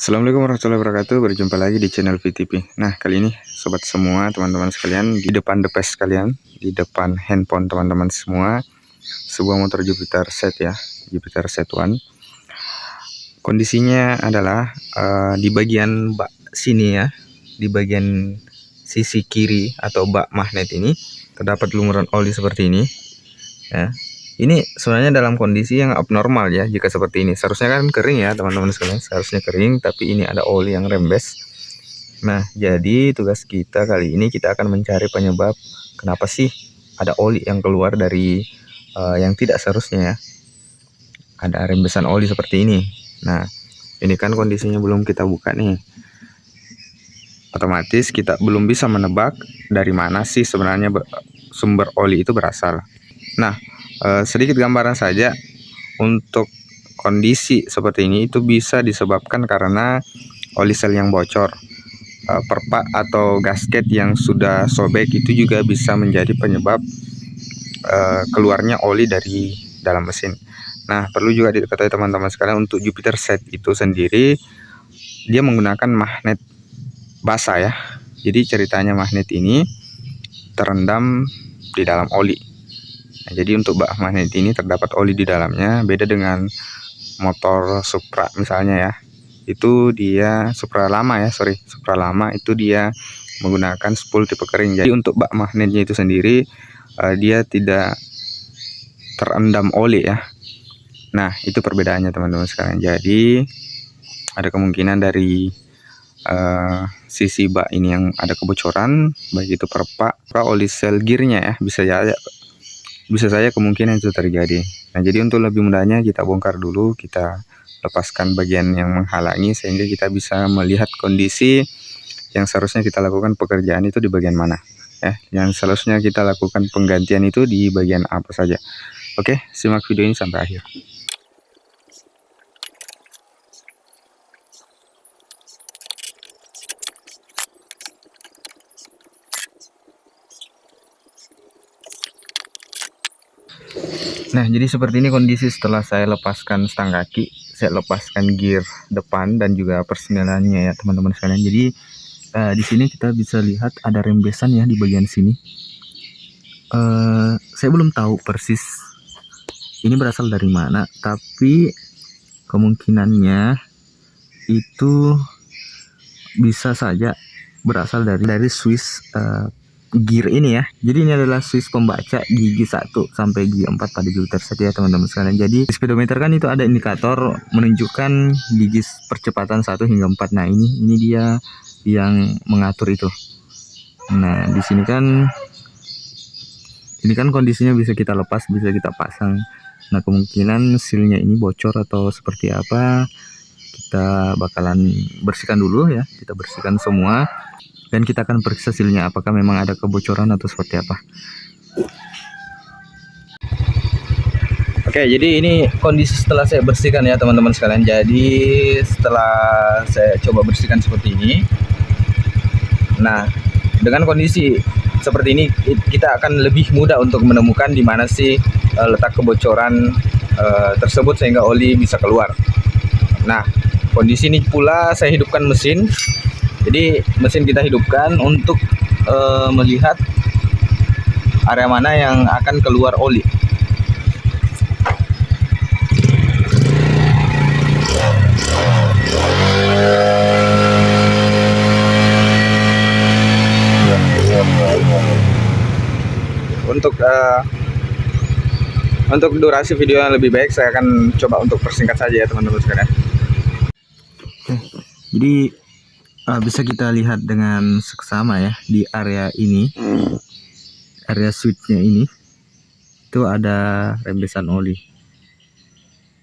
Assalamualaikum warahmatullahi wabarakatuh. Berjumpa lagi di channel VTP. Nah, kali ini sobat semua, teman-teman sekalian, di depan device kalian, di depan handphone teman-teman semua, sebuah motor Jupiter set ya, Jupiter Set One. Kondisinya adalah di bagian bak sini ya, di bagian sisi kiri atau bak magnet ini terdapat lumuran oli seperti ini ya. Ini sebenarnya dalam kondisi yang abnormal ya. Jika seperti ini seharusnya kan kering ya teman-teman sekalian, seharusnya kering, tapi ini ada oli yang rembes. Nah, jadi tugas kita kali ini kita akan mencari penyebab kenapa sih ada oli yang keluar dari yang tidak seharusnya ya. Ada rembesan oli seperti ini. Nah, ini kan kondisinya belum kita buka nih. Otomatis kita belum bisa menebak dari mana sih sebenarnya sumber oli itu berasal. Nah, sedikit gambaran saja untuk kondisi seperti ini itu bisa disebabkan karena oli sel yang bocor, perpak atau gasket yang sudah sobek itu juga bisa menjadi penyebab keluarnya oli dari dalam mesin. Nah, perlu juga diketahui teman-teman sekalian, untuk Jupiter Set itu sendiri dia menggunakan magnet basah ya. Jadi ceritanya magnet ini terendam di dalam oli. Nah, jadi untuk bak magnet ini terdapat oli di dalamnya, beda dengan motor Supra misalnya ya. Itu dia Supra lama itu dia menggunakan spool tipe kering. Jadi untuk bak magnetnya itu sendiri dia tidak terendam oli ya. Nah, itu perbedaannya teman-teman sekalian. Jadi ada kemungkinan dari sisi bak ini yang ada kebocoran, baik itu perpak oli sel gearnya ya, bisa saja kemungkinan itu terjadi. Nah, jadi untuk lebih mudahnya kita bongkar dulu, kita lepaskan bagian yang menghalangi sehingga kita bisa melihat kondisi yang seharusnya kita lakukan pekerjaan itu di bagian mana ya. Yang seharusnya kita lakukan penggantian itu di bagian apa saja. Oke, simak video ini sampai akhir. Nah, jadi seperti ini kondisi setelah saya lepaskan stang kaki, saya lepaskan gear depan dan juga persenelannya ya teman-teman sekalian. Jadi di sini kita bisa lihat ada rembesan ya di bagian sini. Saya belum tahu persis ini berasal dari mana, tapi kemungkinannya itu bisa saja berasal dari switch gear ini ya. Jadi ini adalah switch pembaca gigi 1 sampai gigi 4 pada Jupiter Set ya teman-teman sekalian. Jadi di speedometer kan itu ada indikator menunjukkan gigi percepatan 1 hingga 4. Nah, ini dia yang mengatur itu. Nah, di sini kan ini kan kondisinya bisa kita lepas, bisa kita pasang. Nah, kemungkinan sealnya ini bocor atau seperti apa, kita bakalan bersihkan dulu ya. Kita bersihkan semua dan kita akan periksa sealnya apakah memang ada kebocoran atau seperti apa. Oke, jadi ini kondisi setelah saya bersihkan ya teman-teman sekalian. Jadi setelah saya coba bersihkan seperti ini, nah dengan kondisi seperti ini kita akan lebih mudah untuk menemukan di mana sih letak kebocoran tersebut sehingga oli bisa keluar. Nah, kondisi ini pula saya hidupkan mesin. Jadi mesin kita hidupkan untuk melihat area mana yang akan keluar oli. Untuk durasi video yang lebih baik saya akan coba untuk persingkat saja ya teman-teman sekalian. Jadi bisa kita lihat dengan seksama ya, di area ini, area switchnya ini itu ada rembesan oli.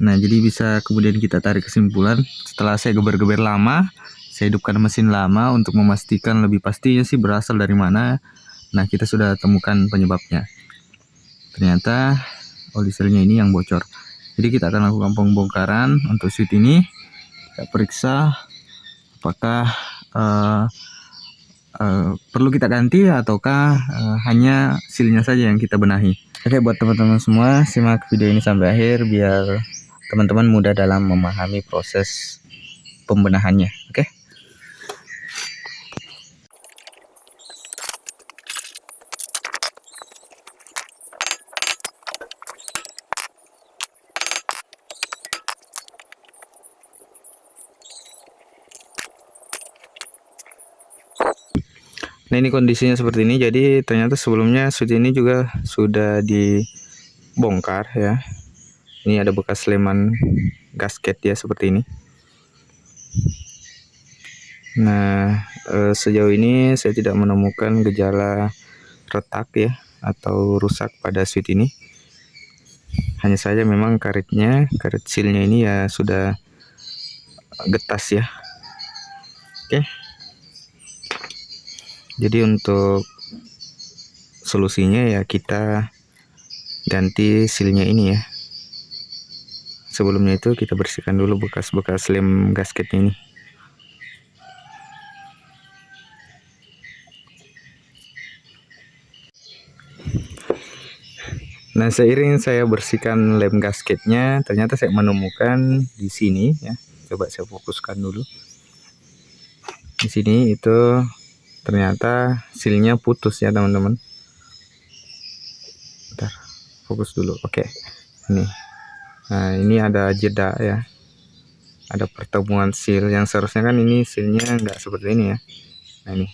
Nah, jadi bisa kemudian kita tarik kesimpulan setelah saya geber-geber lama, saya hidupkan mesin lama untuk memastikan lebih pastinya sih berasal dari mana. Nah, kita sudah temukan penyebabnya. Ternyata oli selnya ini yang bocor. Jadi kita akan lakukan pembongkaran untuk switch ini. Kita periksa apakah perlu kita ganti ataukah hanya sealnya saja yang kita benahi. Oke, buat teman-teman semua, simak video ini sampai akhir biar teman-teman mudah dalam memahami proses pembenahannya. Oke. Nah, ini kondisinya seperti ini. Jadi ternyata sebelumnya switch ini juga sudah dibongkar ya. Ini ada bekas leman gasket ya seperti ini. Nah, sejauh ini saya tidak menemukan gejala retak ya atau rusak pada switch ini. Hanya saja memang karet sealnya ini ya sudah getas ya. Oke. Jadi untuk solusinya ya kita ganti sealnya ini ya. Sebelumnya itu kita bersihkan dulu bekas-bekas lem gasket ini. Nah, seiring saya bersihkan lem gasketnya, ternyata saya menemukan di sini ya. Coba saya fokuskan dulu. Di sini itu ternyata sealnya putus ya teman-teman. Bentar, fokus dulu. Oke, ini. Nah, ini ada jeda ya. Ada pertemuan seal yang seharusnya kan ini sealnya nggak seperti ini ya. Nah, ini.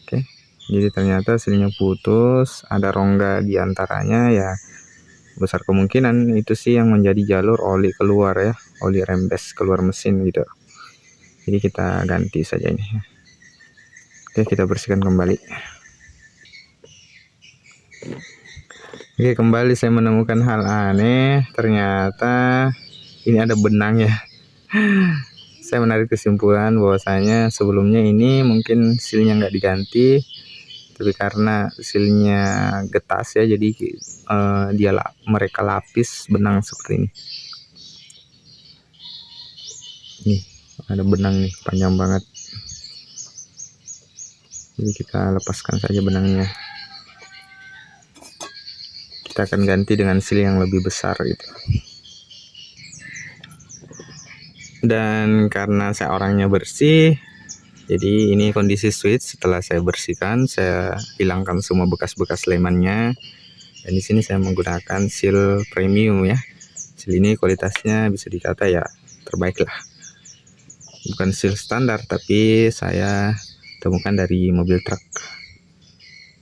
Oke. Jadi ternyata sealnya putus, ada rongga di antaranya ya. Besar kemungkinan itu sih yang menjadi jalur oli keluar ya, oli rembes keluar mesin gitu. Jadi kita ganti saja ini. Oke, kita bersihkan kembali. Oke, kembali saya menemukan hal aneh. Ternyata ini ada benang ya. Saya menarik kesimpulan bahwasanya sebelumnya ini mungkin sealnya nggak diganti, tapi karena sealnya getas ya, jadi mereka lapis benang seperti ini. Nih ada benang nih panjang banget. Jadi kita lepaskan saja benangnya. Kita akan ganti dengan seal yang lebih besar gitu. Dan karena saya orangnya bersih, jadi ini kondisi switch setelah saya bersihkan, saya hilangkan semua bekas-bekas lemannya. Dan di sini saya menggunakan seal premium ya. Seal ini kualitasnya bisa dikata ya terbaik lah. Bukan seal standar, tapi saya temukan dari mobil truk.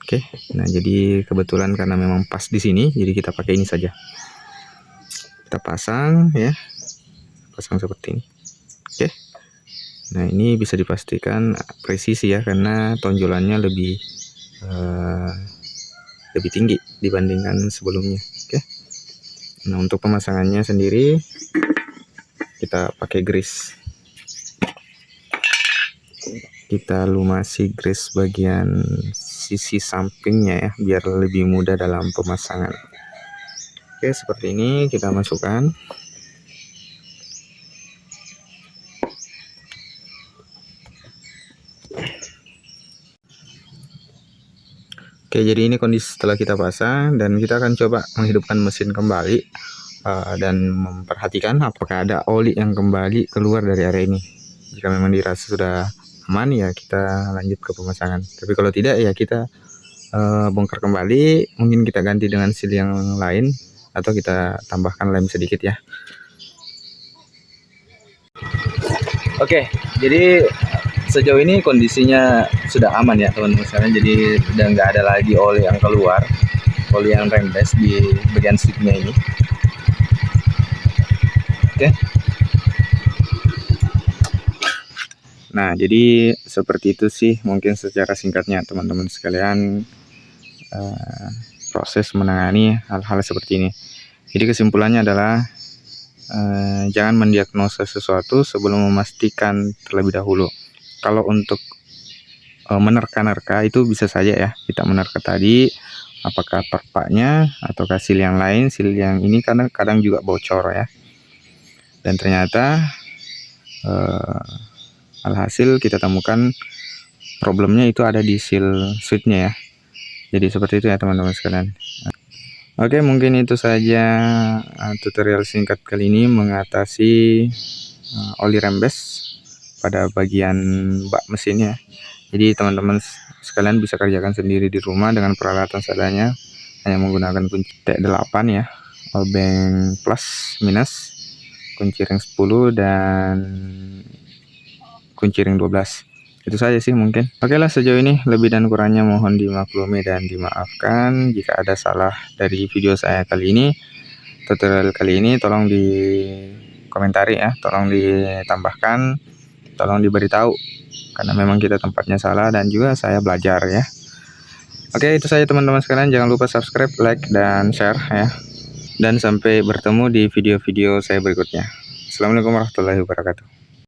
Oke, nah jadi kebetulan karena memang pas di sini, jadi kita pakai ini saja. Kita pasang ya, pasang seperti ini. Oke, nah ini bisa dipastikan presisi ya, karena tonjolannya lebih tinggi dibandingkan sebelumnya. Oke, nah untuk pemasangannya sendiri kita pakai grease. Kita lumasi grease bagian sisi sampingnya ya, biar lebih mudah dalam pemasangan. Oke, seperti ini kita masukkan. Oke, jadi ini kondisi setelah kita pasang, dan kita akan coba menghidupkan mesin kembali dan memperhatikan apakah ada oli yang kembali keluar dari area ini. Jika memang dirasa sudah aman ya kita lanjut ke pemasangan, tapi kalau tidak ya kita bongkar kembali, mungkin kita ganti dengan seal yang lain atau kita tambahkan lem sedikit ya. Oke, jadi sejauh ini kondisinya sudah aman ya teman-teman sekalian. Jadi udah nggak ada lagi oli yang keluar, oli yang rembes di bagian sticknya ini. Oke. Nah, jadi seperti itu sih mungkin secara singkatnya teman-teman sekalian proses menangani hal-hal seperti ini. Jadi kesimpulannya adalah jangan mendiagnosa sesuatu sebelum memastikan terlebih dahulu. Kalau untuk menerka-nerka itu bisa saja ya, kita menerka tadi apakah perpaknya atau seal yang lain. Seal yang ini kadang juga bocor ya, dan ternyata alhasil kita temukan problemnya itu ada di seal switchnya ya. Jadi seperti itu ya teman-teman sekalian. Oke, mungkin itu saja tutorial singkat kali ini mengatasi oli rembes pada bagian bak mesinnya. Jadi teman-teman sekalian bisa kerjakan sendiri di rumah dengan peralatan seadanya, hanya menggunakan kunci T8 ya, obeng plus minus, kunci ring 10 dan kunci ring 12. Itu saja sih mungkin. Oke lah, sejauh ini lebih dan kurangnya mohon dimaklumi dan dimaafkan jika ada salah dari video saya kali ini. Tutorial kali ini tolong di komentari ya, tolong ditambahkan, tolong diberitahu, karena memang kita tempatnya salah dan juga saya belajar ya. Oke, itu saja teman-teman sekalian, jangan lupa subscribe, like, dan share ya. Dan sampai bertemu di video-video saya berikutnya. Assalamualaikum warahmatullahi wabarakatuh.